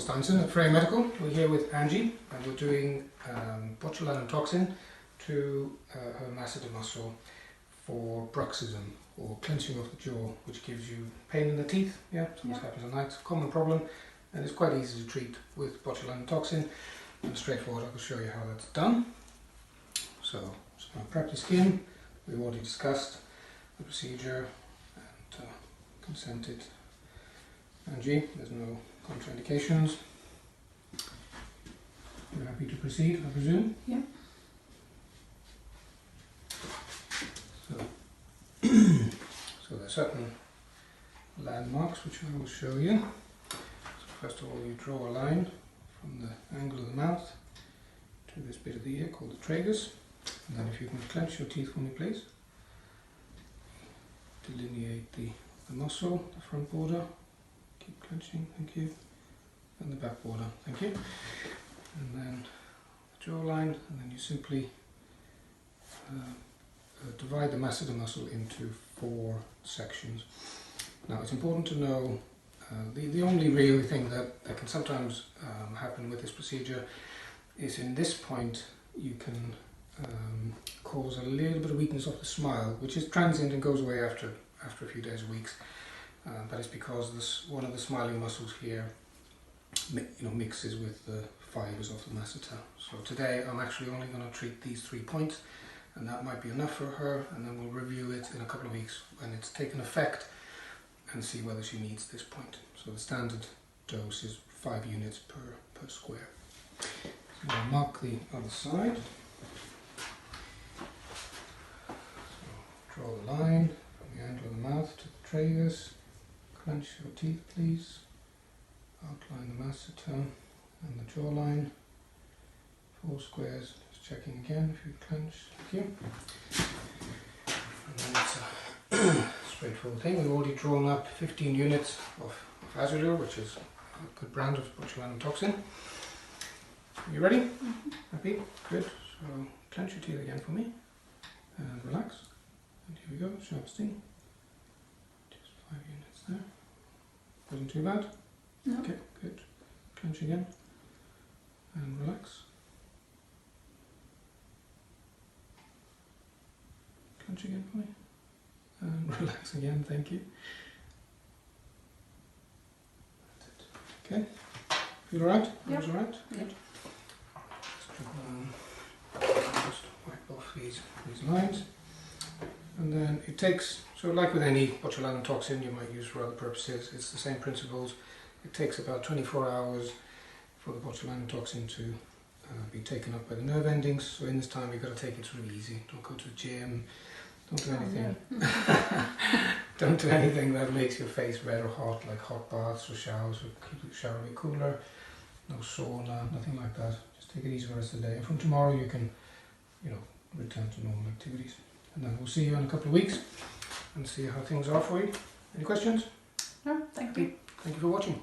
Thorsteinsson at Freya Medical. We're here with Angie and we're doing botulinum toxin to her masseter muscle for bruxism or clenching of the jaw, which gives you pain in the teeth. Yeah, sometimes happens at night. It's a common problem and it's quite easy to treat with botulinum toxin. And straightforward, I will show you how that's done. So, just going to prep the skin. We've already discussed the procedure and consented. Angie, there's no contraindications. You're happy to proceed, I presume? Yeah. So there are certain landmarks which I will show you. So first of all, you draw a line from the angle of the mouth to this bit of the ear called the tragus. And then if you can clench your teeth for me, please. Delineate the muscle, the front border. Keep clenching, thank you. And the back border, thank you. And then the jawline, and then you simply divide the masseter muscle into 4 sections. Now it's important to know the only real thing that can sometimes happen with this procedure is in this point you can cause a little bit of weakness of the smile, which is transient and goes away after a few days or weeks. That is because one of the smiling muscles here mixes with the fibers of the masseter. So today I'm actually only going to treat these 3 points, and that might be enough for her, and then we'll review it in a couple of weeks when it's taken effect and see whether she needs this point. So the standard dose is 5 units per square. So I'll mark the other side. So draw the line from the angle of the mouth to the tragus. Clench your teeth, please. Outline the masseter and the jawline. 4 squares. Just checking again if you clench. Thank you. And then it's a straightforward thing. We've already drawn up 15 units of Azulure, which is a good brand of botulinum toxin. You ready? Mm-hmm. Happy? Good. So clench your teeth again for me and relax. And here we go. Sharp sting. Just 5 units there. Wasn't too bad? No. Okay, good. Clench again and relax. Clench again for me and relax again, thank you. That's it. Okay, feel alright? Yep. Feels alright? Good. Just wipe off these lines. And then it takes, so like with any botulinum toxin you might use for other purposes, it's the same principles. It takes about 24 hours for the botulinum toxin to be taken up by the nerve endings. So in this time you've got to take it sort of easy. Don't go to the gym, don't do anything. No. Don't do anything that makes your face red or hot, like hot baths or showers, or keep the shower a bit cooler. No sauna, nothing like that. Just take it easy for the rest of the day. And from tomorrow you can, return to normal activities. And then we'll see you in a couple of weeks and see how things are for you. Any questions? No, thank you. Thank you for watching.